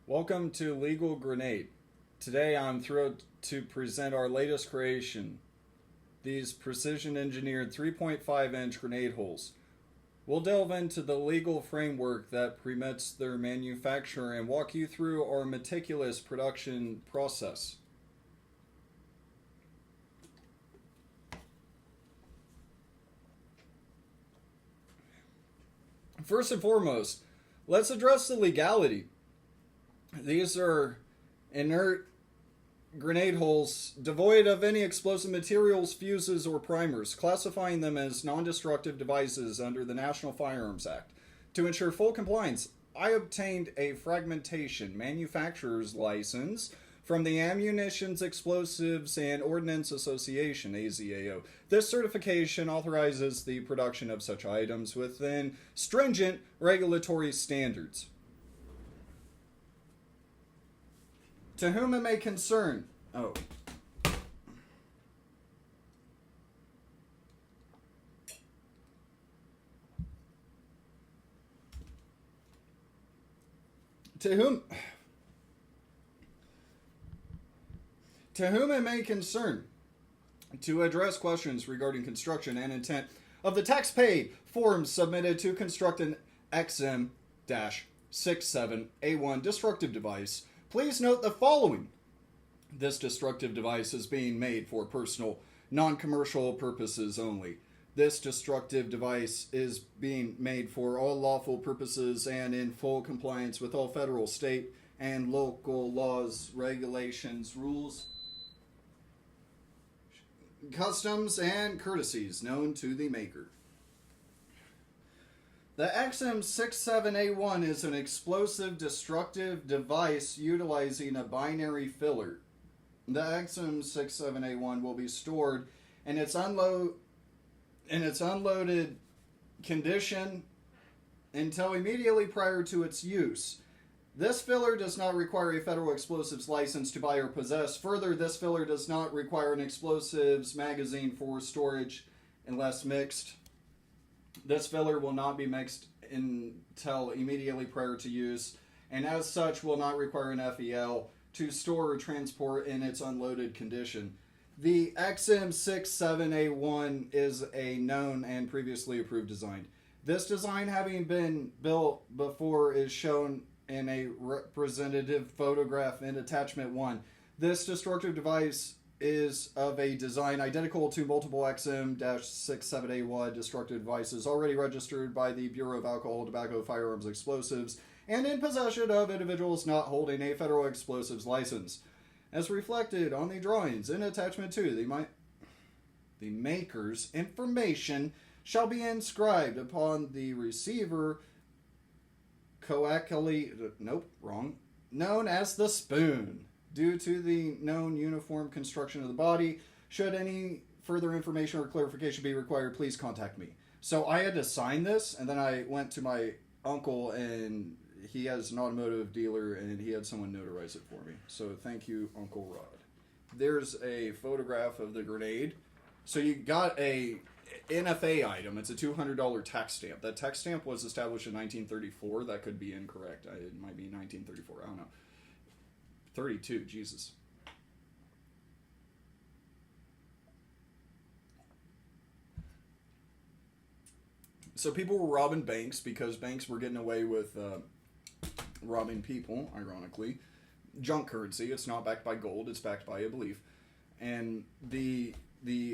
Welcome to Legal Grenade. Today I'm thrilled to present our latest creation, these precision engineered 3.5 inch grenade holes. We'll delve into the legal framework that permits their manufacture and walk you through our meticulous production process. First and foremost, let's address the legality. These are inert grenade holes devoid of any explosive materials, fuses, or primers, classifying them as non-destructive devices under the National Firearms Act. To ensure full compliance, I obtained a fragmentation manufacturer's license from the Ammunitions, Explosives, and Ordnance Association, AZAO. This certification authorizes the production of such items within stringent regulatory standards. To whom it may concern. Oh. To whom it may concern, to address questions regarding construction and intent of the tax-paid forms submitted to construct an XM-67A1 destructive device, please note the following. This destructive device is being made for personal, non-commercial purposes only. This destructive device is being made for all lawful purposes and in full compliance with all federal, state, and local laws, regulations, rules, customs, and courtesies known to the maker. The XM67A1 is an explosive destructive device utilizing a binary filler. The XM67A1 will be stored in its unloaded condition until immediately prior to its use. This filler does not require a federal explosives license to buy or possess. Further, this filler does not require an explosives magazine for storage unless mixed. This filler will not be mixed until immediately prior to use, and as such will not require an FEL to store or transport in its unloaded condition. The XM67A1 is a known and previously approved design. This design, having been built before, is shown in a representative photograph in attachment 1. This destructive device is of a design identical to multiple XM-67A1 destructive devices already registered by the Bureau of Alcohol, Tobacco, Firearms, Explosives, and in possession of individuals not holding a federal explosives license. As reflected on the drawings in attachment 2, the maker's information shall be inscribed upon the receiver known as the spoon. Due to the known uniform construction of the body, should any further information or clarification be required, please contact me. So I had to sign this, and then I went to my uncle, and he has an automotive dealer, and he had someone notarize it for me. So thank you, Uncle Rod. There's a photograph of the grenade. So you got a NFA item. It's a $200 tax stamp. That tax stamp was established in 1934. That could be incorrect. It might be 1934. I don't know. 32, Jesus. So people were robbing banks because banks were getting away with robbing people, ironically. Junk currency. It's not backed by gold. It's backed by a belief. And the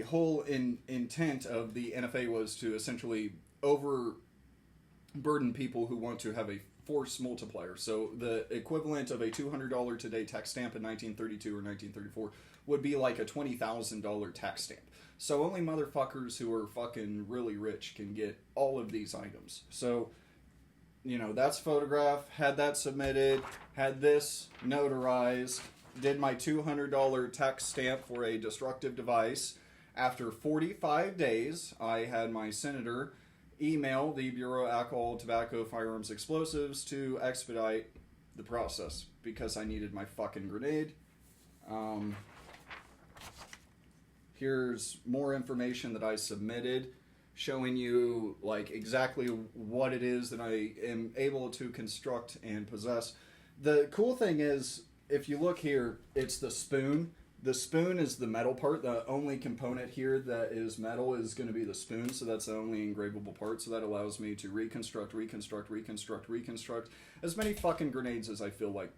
whole intent of the NFA was to essentially overburden people who want to have a force multiplier. So the equivalent of a $200 today tax stamp in 1932 or 1934 would be like a $20,000 tax stamp. So only motherfuckers who are fucking really rich can get all of these items. So, that's photograph, had that submitted, had this notarized, did my $200 tax stamp for a destructive device. After 45 days, I had my senator email the Bureau of Alcohol, Tobacco, Firearms, Explosives to expedite the process because I needed my fucking grenade. Here's more information that I submitted showing you exactly what it is that I am able to construct and possess. The cool thing is, if you look here, it's the spoon. The spoon is the metal part. The only component here that is metal is going to be the spoon, so that's the only engravable part. So that allows me to reconstruct as many fucking grenades as I feel like,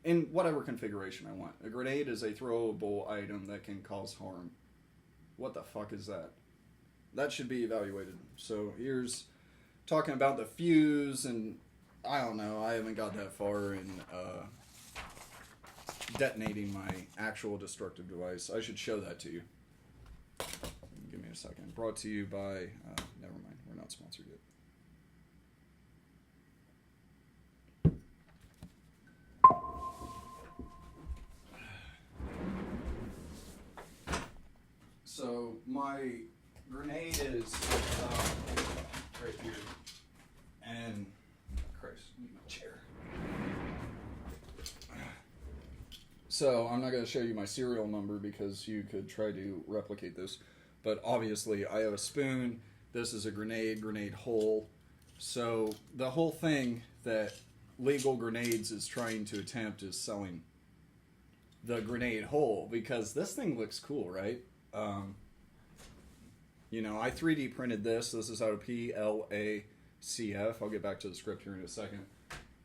in whatever configuration I want. A grenade is a throwable item that can cause harm. What the fuck is that? That should be evaluated. So here's talking about the fuse, and I don't know, I haven't got that far in detonating my actual destructive device. I should show that to you. Give me a second. Brought to you by, never mind, we're not sponsored yet. So my grenade is right here, and Christ, I need my chair. So I'm not going to show you my serial number because you could try to replicate this, but obviously I have a spoon. This is a grenade hole. So the whole thing that Legal Grenades is trying to attempt is selling the grenade hole, because this thing looks cool, right? You know, I 3D printed this. This is out of PLA-CF. I'll get back to the script here in a second.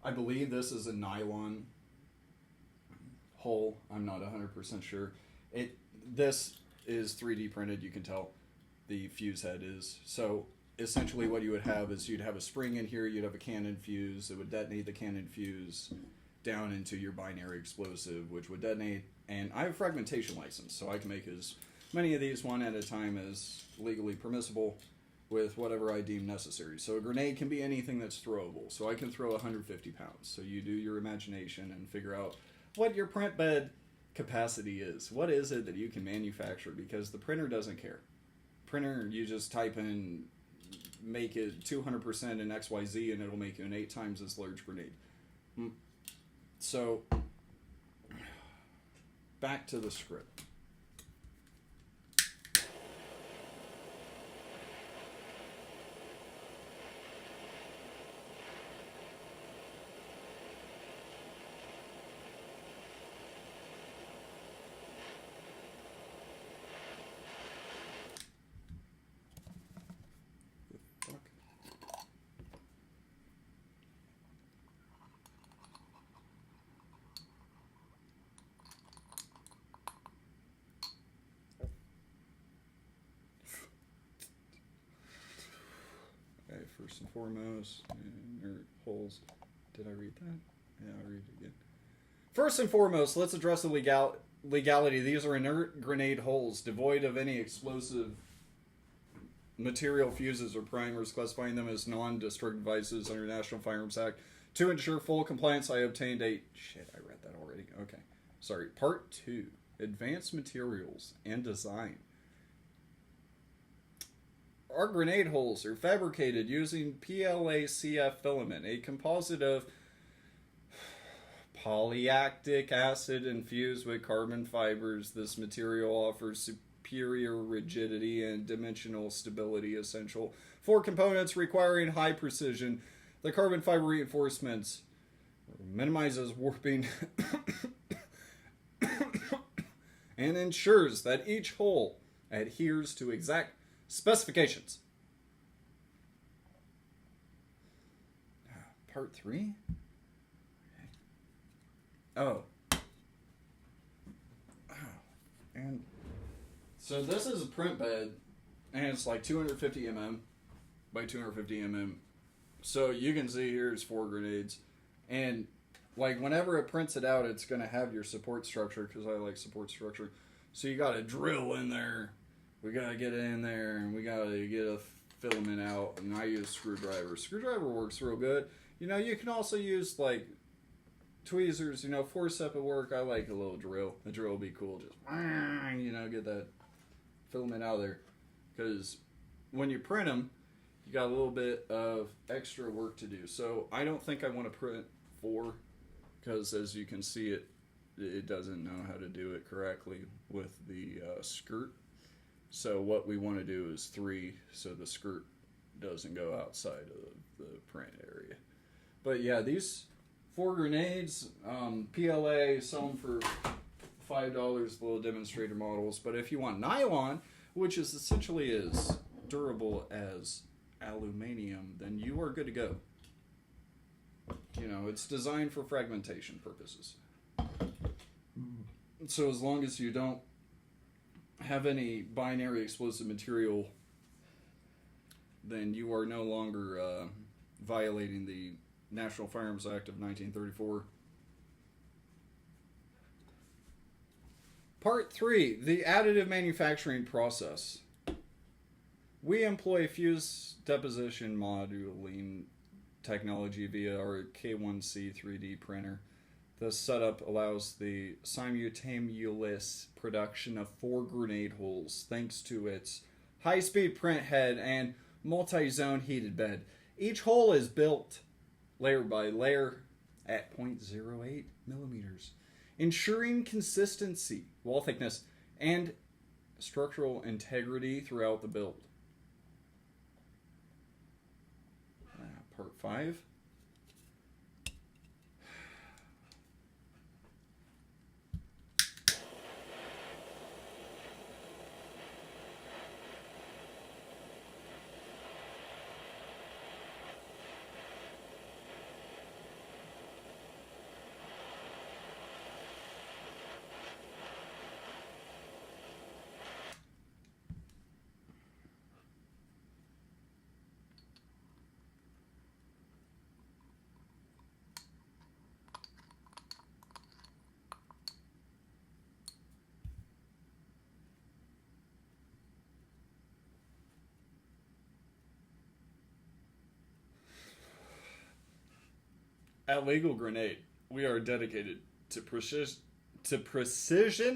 I believe this is a nylon hole. I'm not 100% sure. This is 3D printed. You can tell the fuse head is. So essentially what you would have is you'd have a spring in here. You'd have a cannon fuse. It would detonate the cannon fuse down into your binary explosive, which would detonate. And I have a fragmentation license, so I can make as many of these one at a time as legally permissible with whatever I deem necessary. So a grenade can be anything that's throwable. So I can throw 150 pounds. So you do your imagination and figure out what your print bed capacity is. What is it that you can manufacture? Because the printer doesn't care. Printer, you just type in, make it 200% in XYZ, and it'll make you an 8 times as large grenade. So, back to the script. First and foremost, inert holes. Did I read that? Yeah, I'll read it again. First and foremost, let's address the legality. These are inert grenade holes, devoid of any explosive material, fuses, or primers, classifying them as non-destructive devices under National Firearms Act. To ensure full compliance, I obtained a... Shit, I read that already. Okay. Sorry. Part 2. Advanced Materials and Design. Our grenade holes are fabricated using PLA-CF filament, a composite of polylactic acid infused with carbon fibers. This material offers superior rigidity and dimensional stability essential for components requiring high precision. The carbon fiber reinforcements minimizes warping and ensures that each hole adheres to exact specifications. Part 3? Oh. And so this is a print bed, and it's like 250 mm by 250 mm. So you can see here's 4 grenades. And like whenever it prints it out, it's going to have your support structure, because I like support structure. So you got to drill in there. We got to get it in there, and we got to get a filament out, and I use screwdriver. Screwdriver works real good. You know, you can also use, like, tweezers, you know, forceps at work. I like a little drill. The drill will be cool. Just, you know, get that filament out of there. Because when you print them, you got a little bit of extra work to do. So I don't think I want to print 4, because as you can see, it doesn't know how to do it correctly with the skirt. So what we want to do is 3, so the skirt doesn't go outside of the print area. But yeah, these 4 grenades, PLA, sell them for $5 below demonstrator models. But if you want nylon, which is essentially as durable as aluminum, then you are good to go. You know, it's designed for fragmentation purposes. So as long as you don't have any binary explosive material, then you are no longer violating the National Firearms Act of 1934. Part 3, the additive manufacturing process. We employ fuse deposition modeling technology via our K1C 3D printer. The setup allows the simultaneous production of 4 grenade holes thanks to its high-speed print head and multi-zone heated bed. Each hole is built layer by layer at 0.08 millimeters, ensuring consistency, wall thickness, and structural integrity throughout the build. Part 5. At Legal Grenade, we are dedicated to precision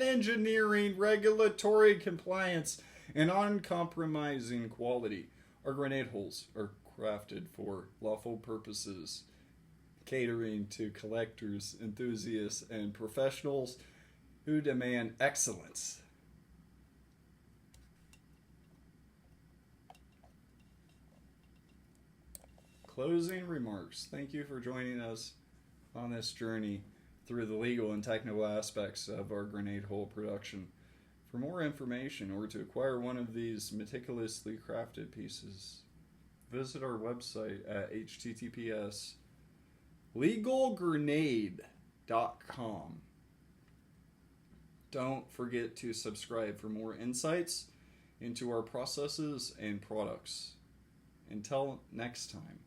engineering, regulatory compliance, and uncompromising quality. Our grenade holes are crafted for lawful purposes, catering to collectors, enthusiasts, and professionals who demand excellence. Closing remarks. Thank you for joining us on this journey through the legal and technical aspects of our grenade hole production. For more information or to acquire one of these meticulously crafted pieces, visit our website at https://legalgrenade.com. Don't forget to subscribe for more insights into our processes and products. Until next time.